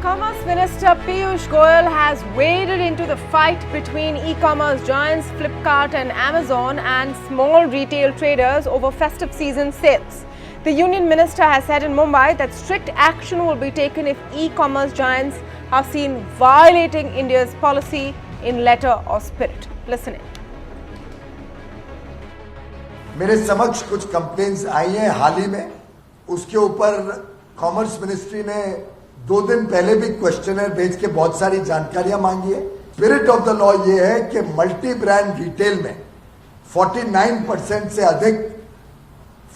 Commerce Minister Piyush Goyal has waded into the fight between e-commerce giants Flipkart and Amazon and small retail traders over festive season sales. The Union Minister has said in Mumbai that strict action will be taken if e-commerce giants are seen violating India's policy in letter or spirit. Listen in. मेरे समक्ष कुछ complaints आई हैं हाल ही में, उसके ऊपर commerce ministry ने 2 दिन पहले भी क्वेश्चनर भेज के बहुत सारी जानकारियां मांगी है। स्पिरिट ऑफ द लॉ ये है कि मल्टी ब्रांड रिटेल में 49% से अधिक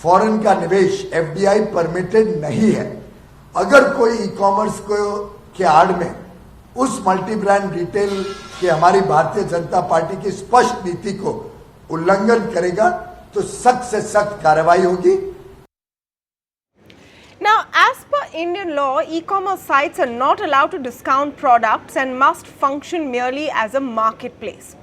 फॉरेन का निवेश एफडीआई परमिटेड नहीं है। अगर कोई ई कॉमर्स को के आड़ में उस मल्टी ब्रांड रिटेल के हमारी भारतीय जनता पार्टी की स्पष्ट नीति को उल्लंघन करेगा तो सख्त से सख्त कार्रवाई होगी। Now, as per Indian law, e-commerce sites are not allowed to discount products and must function merely as a marketplace.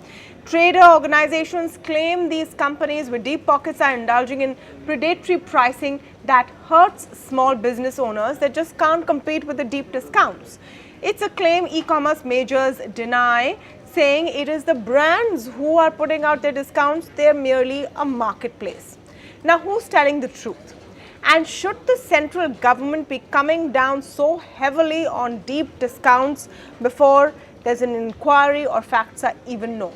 Trader organizations claim these companies with deep pockets are indulging in predatory pricing that hurts small business owners that just can't compete with the deep discounts. It's a claim e-commerce majors deny, saying it is the brands who are putting out their discounts, they're merely a marketplace. Now, who's telling the truth? And should the central government be coming down so heavily on deep discounts before there's an inquiry or facts are even known?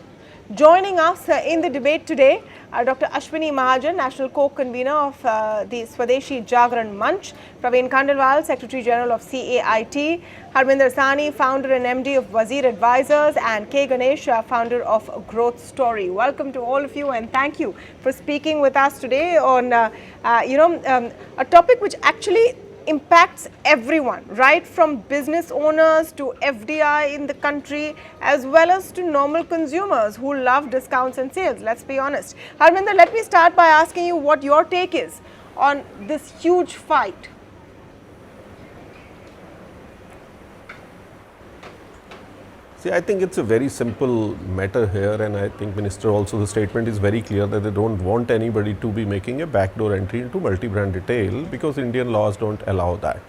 Joining us in the debate today are Dr. Ashwini Mahajan, National Co-Convener of the Swadeshi Jagran Manch, Praveen Khandelwal, Secretary General of CAIT, Harminder Sani, Founder and MD of Wazir Advisors, and K. Ganesh, Founder of Growth Story. Welcome to all of you and thank you for speaking with us today on a topic which actually impacts everyone, right from business owners to FDI in the country as well as to normal consumers who love discounts and sales. Let's be honest. Harminder, let me start by asking you what your take is on this huge fight. See, I think it's a very simple matter here, and I think Minister also, the statement is very clear that they don't want anybody to be making a backdoor entry into multi-brand retail because Indian laws don't allow that.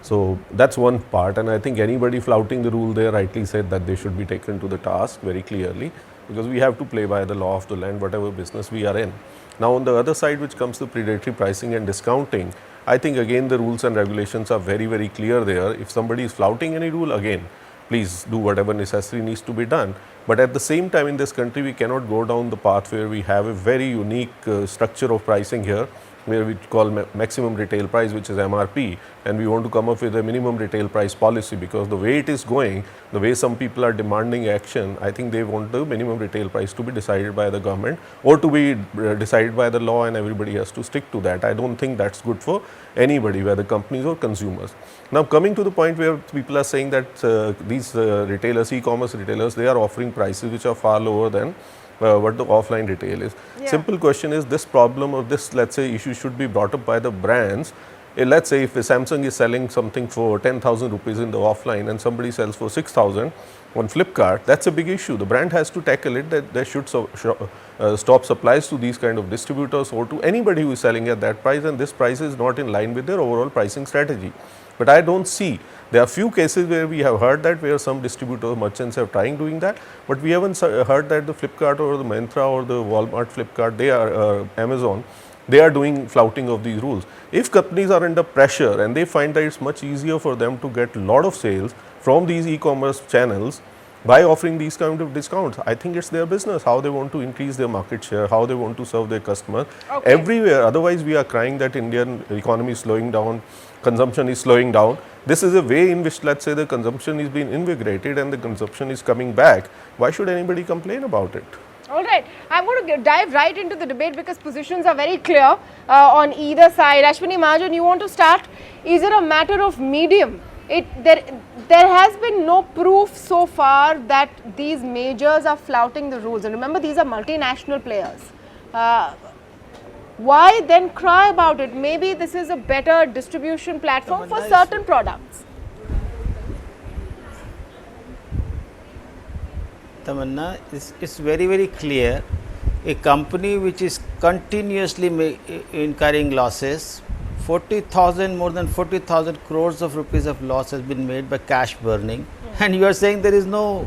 So that's one part, and I think anybody flouting the rule there rightly said that they should be taken to the task very clearly, because we have to play by the law of the land, whatever business we are in. Now on the other side, which comes to predatory pricing and discounting, I think again the rules and regulations are very, very clear there. If somebody is flouting any rule, again, please do whatever necessary needs to be done. But at the same time, in this country, we cannot go down the path where we have a very unique structure of pricing here, where we call maximum retail price, which is MRP, and we want to come up with a minimum retail price policy, because the way it is going, the way some people are demanding action, I think they want the minimum retail price to be decided by the government or to be decided by the law, and everybody has to stick to that. I don't think that's good for anybody, whether companies or consumers. Now coming to the point where people are saying that these retailers, e-commerce retailers, they are offering prices which are far lower than what the offline retail is. Yeah. Simple question is, this problem or this, let's say, issue should be brought up by the brands. Let's say if Samsung is selling something for 10,000 rupees in the offline and somebody sells for 6,000 on Flipkart, that's a big issue. The brand has to tackle it, that they should stop supplies to these kind of distributors or to anybody who is selling at that price, and this price is not in line with their overall pricing strategy. But I don't see, there are few cases where we have heard that, where some distributors, merchants have tried doing that, but we haven't heard that the Flipkart or the Myntra or the Walmart Flipkart, they are Amazon, they are doing flouting of these rules. If companies are under pressure and they find that it's much easier for them to get a lot of sales from these e-commerce channels by offering these kind of discounts, I think it's their business, how they want to increase their market share, how they want to serve their customers. Okay. Everywhere, otherwise we are crying that Indian economy is slowing down, consumption is slowing down. This is a way in which, let's say, the consumption is being invigorated and the consumption is coming back. Why should anybody complain about it? All right, I'm going to dive right into the debate because positions are very clear on either side. Ashwini Mahajan, you want to start? Is it a matter of medium? There has been no proof so far that these majors are flouting the rules. And remember, these are multinational players. Why then cry about it? Maybe this is a better distribution platform for certain products. Tamanna, it's very, very clear. A company which is continuously incurring losses more than 40,000 crores of rupees of loss has been made by cash burning, and you are saying there is no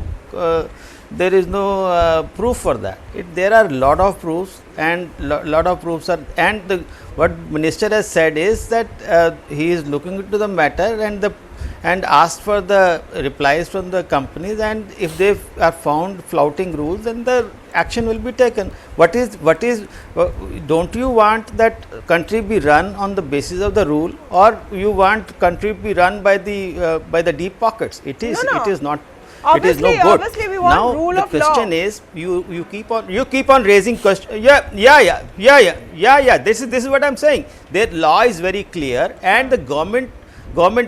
proof for that. There are lot of proofs, and lot of proofs are, and what minister has said is that he is looking into the matter and asked for the replies from the companies, and if they are found flouting rules, then the action will be taken. Don't you want that country be run on the basis of the rule, or you want country be run by the deep pockets? It is not. It is no good. Obviously, we want now rule the of law. question is, you keep on raising question. Yeah. This is what I am saying. The law is very clear, and the government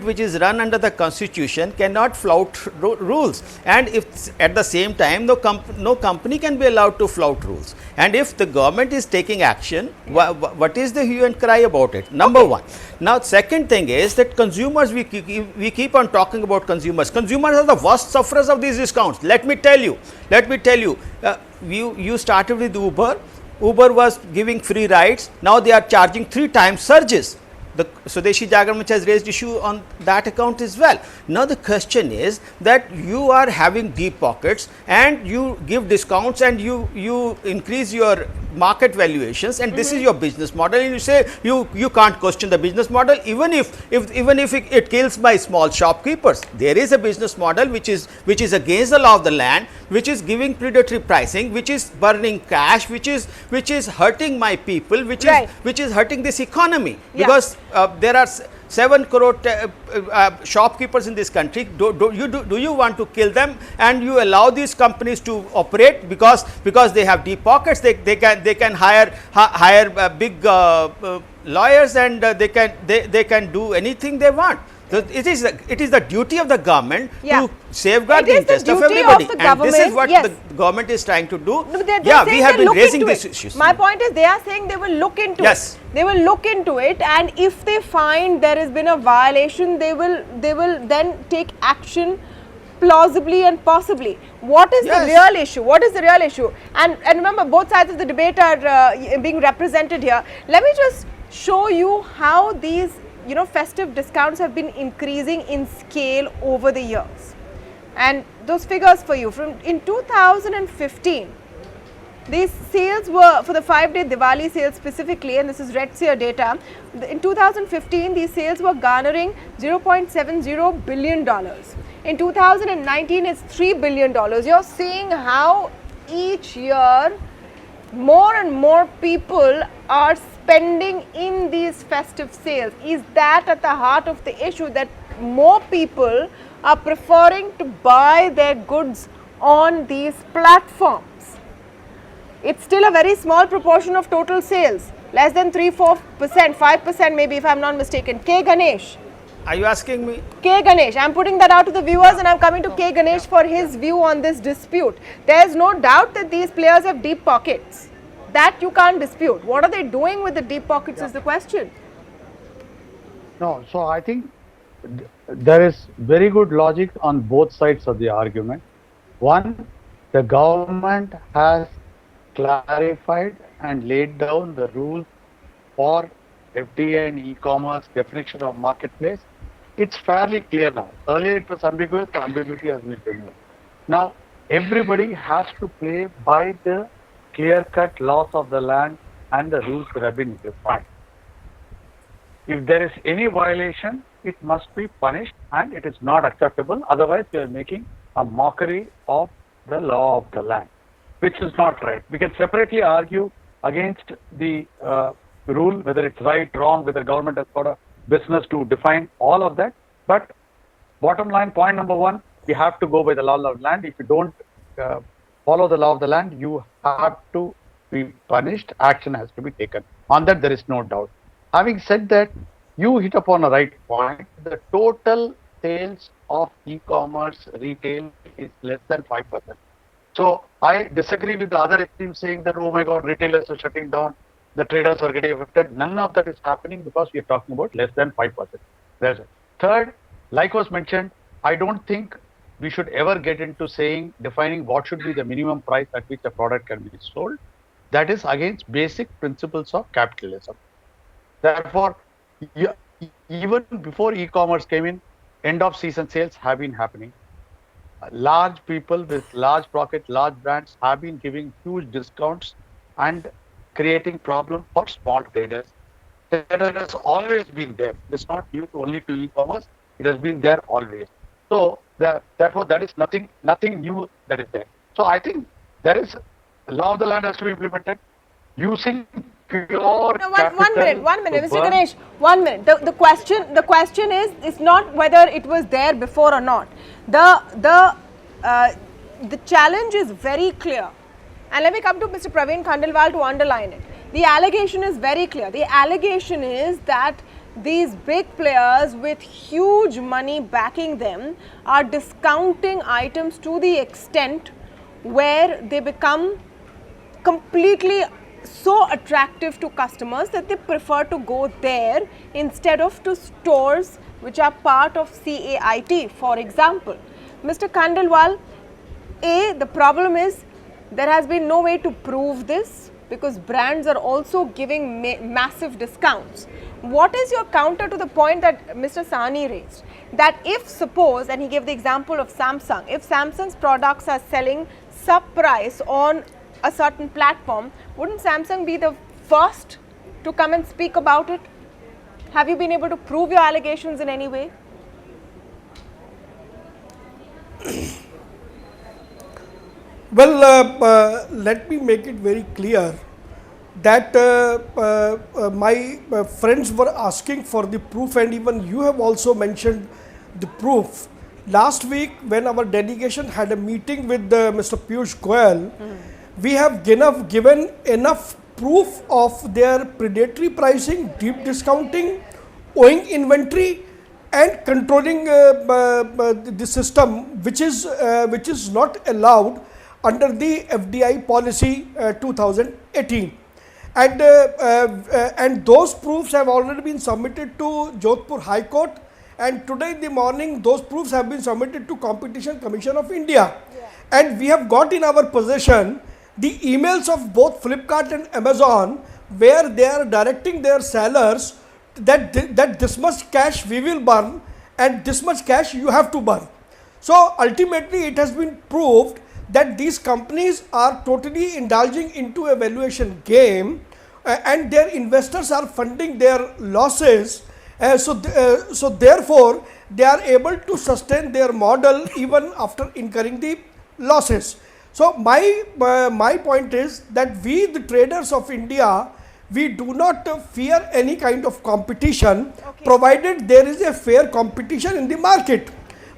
which is run under the constitution cannot flout rules, and if at the same time no company can be allowed to flout rules, and if the government is taking action, what is the hue and cry about it? Number one. Now second thing is that consumers, we keep on talking about consumers are the worst sufferers of these discounts. Let me tell you, you started with Uber was giving free rides, now they are charging 3 times surges. The Swadeshi Jagran, which has raised issue on that account as well. Now the question is that you are having deep pockets, and you give discounts, and you increase your market valuations, and this is your business model, and you say you can't question the business model, even if it kills my small shopkeepers. There is a business model which is against the law of the land, which is giving predatory pricing, which is burning cash, which is hurting my people, which is hurting this economy, because there are 7 crore shopkeepers in this country. Do you want to kill them, and you allow these companies to operate because they have deep pockets? They can hire big lawyers, and they can do anything they want. So it is the duty of the government to safeguard the interest of everybody, and this is what the government is trying to do. No, we have been raising these issues. My point is, they are saying they will look into it. They will look into it, and if they find there has been a violation, they will then take action plausibly and possibly. What is the real issue? What is the real issue? And remember, both sides of the debate are being represented here. Let me just show you how these festive discounts have been increasing in scale over the years, and those figures for you. From in 2015, these sales were for the 5-day Diwali sales specifically, and this is Redseer data. In 2015, these sales were garnering $0.70 billion. In 2019, it's $3 billion. You're seeing how each year more and more people are spending in these festive sales. Is that at the heart of the issue, that more people are preferring to buy their goods on these platforms? It's still a very small proportion of total sales, less than 3-4%, 5% maybe, if I'm not mistaken. K. Ganesh. Are you asking me? K. Ganesh. I'm putting that out to the viewers, and I'm coming to K. Ganesh for his view on this dispute. There's no doubt that these players have deep pockets. That you can't dispute. What are they doing with the deep pockets is the question. No, so I think there is very good logic on both sides of the argument. One, the government has clarified and laid down the rules for FDI and e-commerce definition of marketplace. It's fairly clear now. Earlier it was ambiguous, the ambiguity has been removed. Now everybody has to play by the clear-cut laws of the land and the rules that have been defined. If there is any violation, it must be punished, and it is not acceptable. Otherwise, we are making a mockery of the law of the land, which is not right. We can separately argue against the rule, whether it's right, wrong, whether government has got a business to define all of that. But bottom line, point number one, we have to go by the law of the land. If you don't follow the law of the land, you have to be punished. Action has to be taken. On that, there is no doubt. Having said that, you hit upon a right point. The total sales of e-commerce retail is less than 5%. So I disagree with the other extreme saying that, oh my God, retailers are shutting down, the traders are getting affected. None of that is happening because we are talking about less than 5%. There's it. Third, like was mentioned, I don't think we should ever get into defining what should be the minimum price at which a product can be sold. That is against basic principles of capitalism. Therefore, Yeah, even before e-commerce came in, end of season sales have been happening. Large people with large pocket, large brands have been giving huge discounts and creating problem for small traders. That has always been there. It's not new only to e-commerce. It has been there always. So therefore, that is nothing new that is there. So I think there is law of the land has to be implemented using pure No, one capital minute, to Mr. burn. Ganesh, 1 minute. The question is not whether it was there before or not. The challenge is very clear. And let me come to Mr. Praveen Khandelwal to underline it. The allegation is very clear. The allegation is that these big players with huge money backing them are discounting items to the extent where they become completely so attractive to customers that they prefer to go there instead of to stores which are part of CAIT, for example. Mr. Khandelwal, the problem is there has been no way to prove this because brands are also giving massive discounts. What is your counter to the point that Mr. Sahni raised? That if suppose, and he gave the example of Samsung, if Samsung's products are selling sub-price on a certain platform, wouldn't Samsung be the first to come and speak about it? Have you been able to prove your allegations in any way? Well, let me make it very clear that my friends were asking for the proof, and even you have also mentioned the proof. Last week, when our delegation had a meeting with Mr. Piyush Goyal, we have given enough proof of their predatory pricing, deep discounting, owing inventory, and controlling the system, which is not allowed under the FDI policy 2018. And those proofs have already been submitted to Jodhpur High Court, and today in the morning those proofs have been submitted to Competition Commission of India. Yeah. And we have got in our possession the emails of both Flipkart and Amazon, where they are directing their sellers that this much cash we will burn and this much cash you have to burn. So ultimately it has been proved that these companies are totally indulging into a valuation game, and their investors are funding their losses. So therefore they are able to sustain their model even after incurring the losses. So my point is that we, the traders of India, we do not fear any kind of competition, provided there is a fair competition in the market.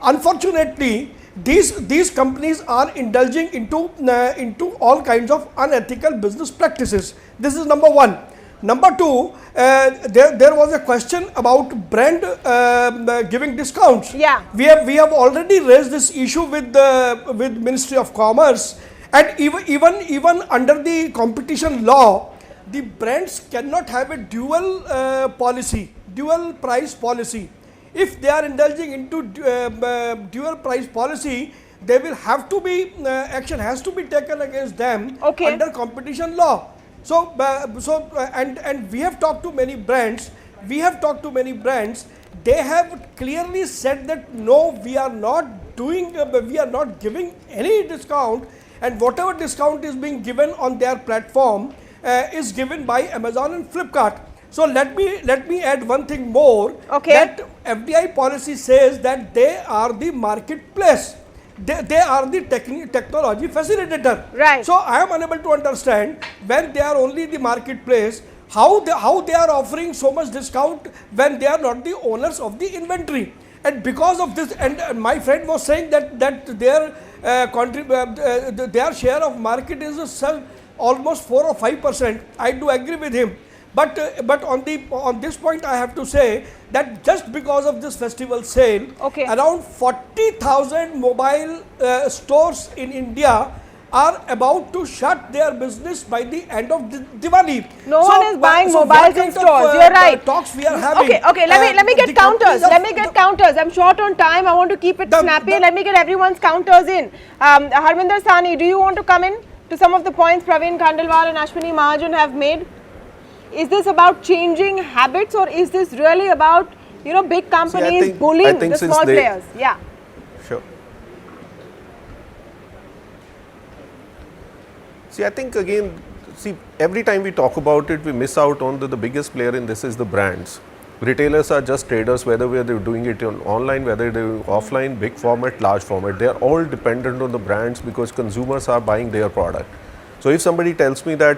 Unfortunately, these companies are indulging into all kinds of unethical business practices. This is number one. Number two, there was a question about brand giving discounts. Yeah. We have already raised this issue with Ministry of Commerce, and even under the competition law, the brands cannot have a dual price policy. If they are indulging into dual price policy, they will have to be action has to be taken against them under competition law. So and we have talked to many brands. They have clearly said that no, we are not giving any discount, and whatever discount is being given on their platform is given by Amazon and Flipkart. So let me add one thing more. That FDI policy says that they are the marketplace. They are the technology facilitator. Right. So I am unable to understand, when they are only the marketplace, how they are offering so much discount when they are not the owners of the inventory. And because of this, and my friend was saying that their share of market is almost 4 or 5%. I do agree with him. But on this point, I have to say that just because of this festival sale, around 40,000 mobile stores in India are about to shut their business by the end of Diwali. No one is buying mobiles in stores. You're right. Talks we are having. Okay. Let me get counters. I'm short on time. I want to keep it snappy. Let me get everyone's counters in. Harvinder Sahni, do you want to come in to some of the points Praveen Khandelwal and Ashwini Mahajan have made? Is this about changing habits, or is this really about, you know, big companies think- I bullying think the since small they- players? Yeah. Sure. See, I think again, every time we talk about it, we miss out on the biggest player in this is the brands. Retailers are just traders, whether they're doing it on online, whether they're doing offline, big format, large format. They are all dependent on the brands because consumers are buying their product. So if somebody tells me that,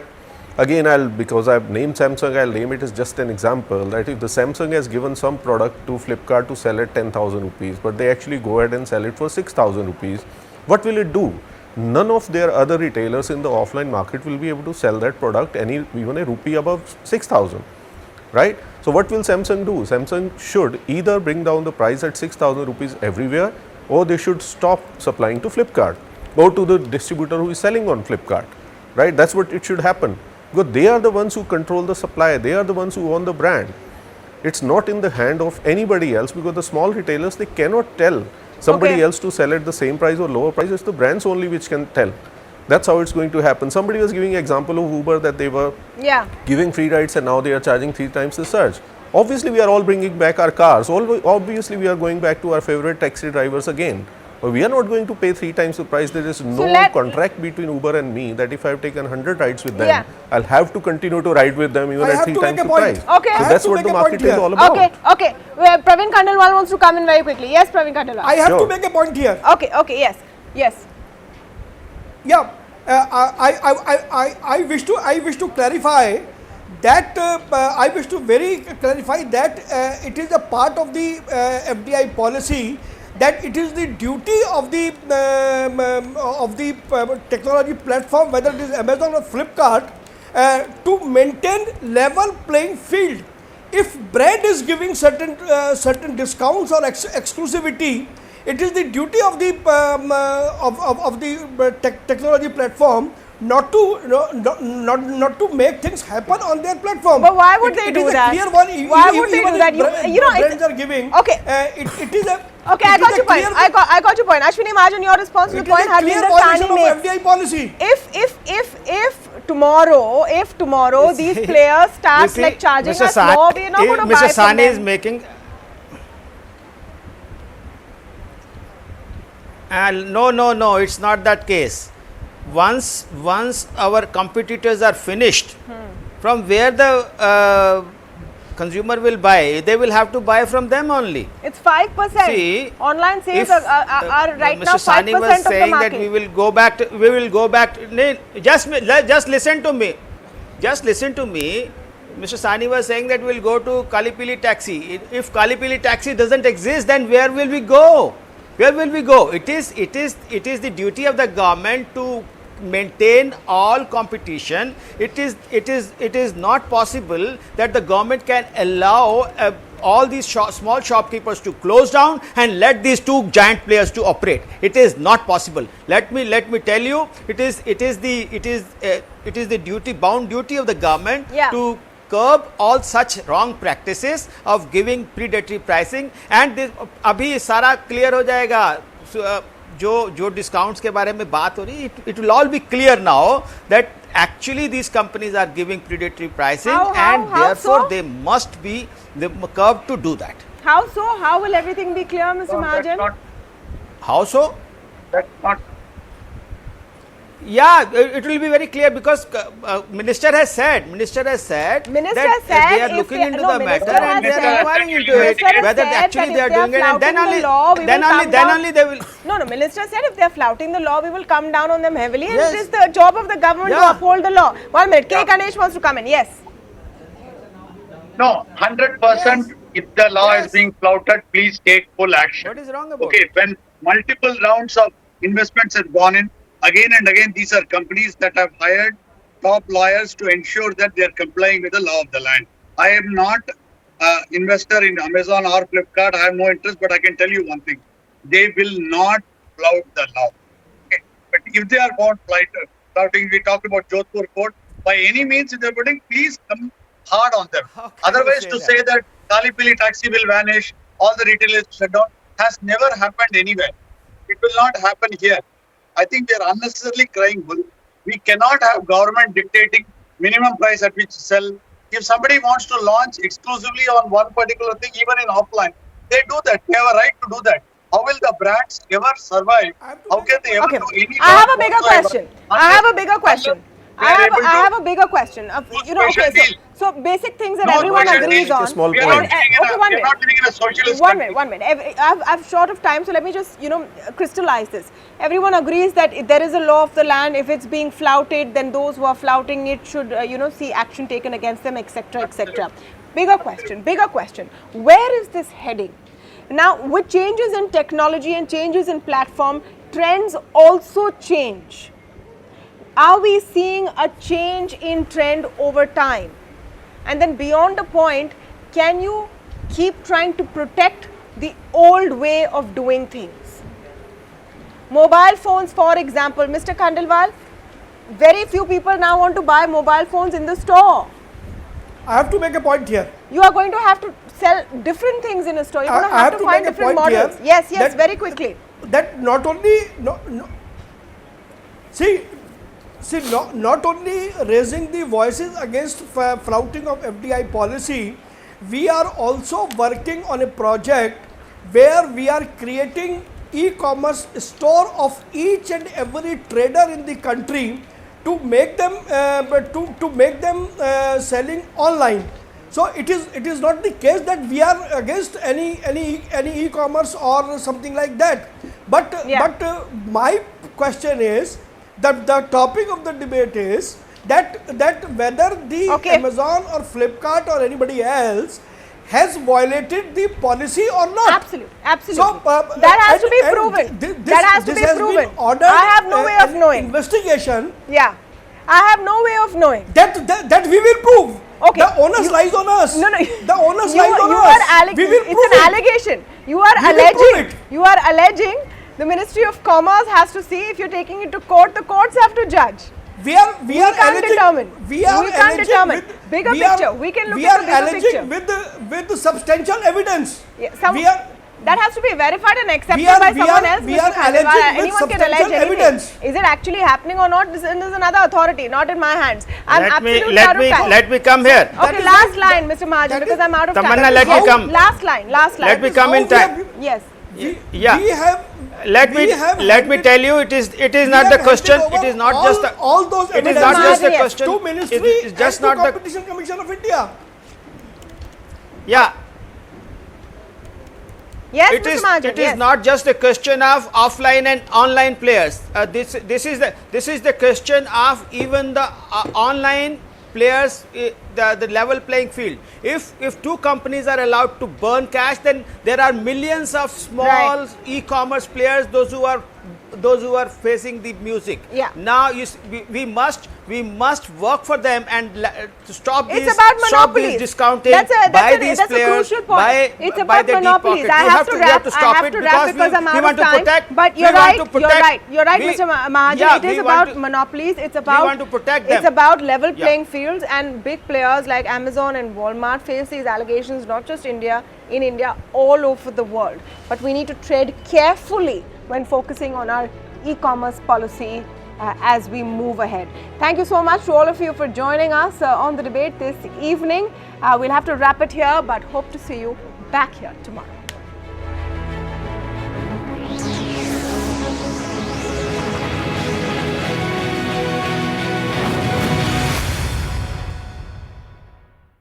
again, because I've named Samsung, I'll name it as just an example, that if the Samsung has given some product to Flipkart to sell at 10,000 rupees, but they actually go ahead and sell it for 6,000 rupees, what will it do? None of their other retailers in the offline market will be able to sell that product even a rupee above 6,000, right? So what will Samsung do? Samsung should either bring down the price at 6,000 rupees everywhere, or they should stop supplying to Flipkart, or to the distributor who is selling on Flipkart, right? That's what it should happen, because they are the ones who control the supply, they are the ones who own the brand. It's not in the hand of anybody else, because the small retailers, they cannot tell somebody Okay. else to sell at the same price or lower price. It's the brands only which can tell. That's how it's going to happen. Somebody was giving example of Uber, that they were Yeah. giving free rides and now they are charging 3 times the surge. Obviously, we are all bringing back our cars. Obviously, we are going back to our favorite taxi drivers again. But we are not going to pay 3 times the price. There is no contract between Uber and me that if I have taken 100 rides with them, Yeah. I'll have to continue to ride with them even I at have 3 to times make a the point. price. Okay. I So have that's to what make the a market point is here. all about. Okay, okay. Well, Praveen Khandelwal wants to come in very quickly. Yes, Praveen Khandelwal. I have to Sure. make a point here. Okay, okay, yes, yes. Yeah, I wish to clarify that I wish to very clarify that it is a part of the FDI policy that it is the duty of the technology platform, whether it is Amazon or Flipkart, to maintain level playing field. If brand is giving certain discounts or exclusivity, it is the duty of the technology platform not to make things happen on their platform. But why would they do that? It is a clear one. Why would they even do if that? You know, brands it's are giving. okay. It is a. Okay, I it is got a your point. clear- I got your point. Ashwini Mahajan, your response to It the point is a had been clear the violation standing of makes. FDI policy. If tomorrow these players start You see, like charging Mr. us Sahni- more, we're not going to buy Mr. from Sahni is them. making. No, it's not that case. Once our competitors are finished, from where the consumer will buy, they will have to buy from them only. It's 5%. See, Online sales if, are right now Mr. Sahni 5% was of the saying that market. we will go back to, just listen to me. Just listen to me. Mr. Sahni was saying that we will go to Kalipili taxi. If Kalipili taxi doesn't exist, then where will we go? Where will we go? It is the duty of the government to maintain all competition. It is not possible that the government can allow all these small shopkeepers to close down and let these two giant players to operate. It is not possible. Let me tell you, it is the bound duty of the government to curb all such wrong practices of giving predatory pricing, and this अभी सारा clear हो जाएगा. So, जो discounts के बारे में बात हो रही, it will all be clear now that actually these companies are giving predatory pricing, and therefore so? they must be curbed to do that. How so? How will everything be clear, Mr. Mahajan? How so? That's not. Yeah, it will be very clear because minister has said Minister that said they are if looking they- into no, the Minister matter has and they said- are inquiring into it. Minister has Whether said actually that they are if they are doing it, and then flouting only the law, we will come then down. only they will. No, Minister said if they are flouting the law, we will come down on them heavily, and Yes. it is the job of the government to Yeah. uphold the law. 1 minute, K. Ganesh wants to come in. Yes. No, 100%. If the law Yes. is being flouted, please take full action. What is wrong about Okay, it? when multiple rounds of investments have gone in, again and again, these are companies that have hired top lawyers to ensure that they are complying with the law of the land. I am not investor in Amazon or Flipkart. I have no interest, but I can tell you one thing: they will not flout the law. Okay, but if they are found flouting, we talked about Jodhpur court. By any means, if they're putting, please come hard on them. How can Otherwise, you to say say that Kalipili taxi will vanish, all the retailers shut down, has never happened anywhere. It will not happen here. I think we are unnecessarily crying wolf. We cannot have government dictating minimum price at which to sell, If somebody wants to launch exclusively on one particular thing, even in offline, they do that. They have a right to do that. How will the brands ever survive? I have to How make can a they ever Okay, do any I have launch a bigger whatsoever question. I unless- have a bigger question. unless they are able I to have a bigger question. do You know, okay, special deal. so basic things that No everyone special agrees deal. on. A small We are point. not living in Okay, a, one we are minute. not living in a socialist One country. minute, one minute. I'm short of time, so let me just, crystallize this. Everyone agrees that if there is a law of the land. If it's being flouted, then those who are flouting it should, see action taken against them, etc., etc. Bigger question. Where is this heading? Now, with changes in technology and changes in platform, trends also change. Are we seeing a change in trend over time? And then beyond a point, can you keep trying to protect the old way of doing things? Mobile phones, for example, Mr. Khandelwal, very few people now want to buy mobile phones in the store. I have to make a point here. You are going to have to sell different things in a store. You're going to I have to find make a different point models. here Yes, that- very quickly. That not only not only raising the voices against flouting of FDI policy, we are also working on a project where we are creating e-commerce store of each and every trader in the country to make them selling online. So it is not the case that we are against any e-commerce or something like that. But my question is that the topic of the debate is that whether the Amazon or Flipkart or anybody else has violated the policy or not. Absolutely. So that has to be proven. That has to be proven. I have no way of knowing. Investigation. Yeah, I have no way of knowing. That we will prove. Okay. The onus lies on us. No. The onus lies on you us. Are We will it's prove an it. allegation. You are We will prove alleging. it. You are alleging. The Ministry of Commerce has to see if you're taking it to court. The courts have to judge. We can't determine. We can't determine. Bigger picture. We can look at the bigger picture. We are alleging with substantial evidence. Yeah, that has to be verified and accepted we are- by we someone are- else. we Mr. are Khandelwal. alleging with Anyone can allege substantial anything. evidence. Is it actually happening or not? This is another authority, not in my hands. I'm absolutely out of time. Let me come here. Okay, last line, Mr. Mahajan, because I'm out of time. Tamanna, let me Yes, come. Last line. Let me come in time. Yes. Yeah. We have. Let we me have let me tell you, it is we not the have question. handed It is over not just the. all those It is evidences not just the Yes. question. to Ministry It is just and to not the. Competition Commission of India. Yeah. Yes, It Mr. is. Mahajan. It is Yes. not just a question of offline and online players. This is the question of even the online players, the level playing field. If two companies are allowed to burn cash, then there are millions of small e-commerce players, those who are facing the music. Yeah. Now we must work for them and to stop It's these about monopolies. discounting That's by these a players. crucial point. It's about the deep monopolies. pocket. I You have to you wrap. stop I have it to wrap because I'm we out want of to time. protect. But we you're want right. to protect. You're right, We- Mr. Mahajan. Yeah, It is we want about to- monopolies. It's about want to protect It's them. about level Yeah. playing fields, and big players like Amazon and Walmart face these allegations not just in India, all over the world. But we need to tread carefully when focusing on our e-commerce policy as we move ahead. Thank you so much to all of you for joining us on the debate this evening. We'll have to wrap it here, but hope to see you back here tomorrow.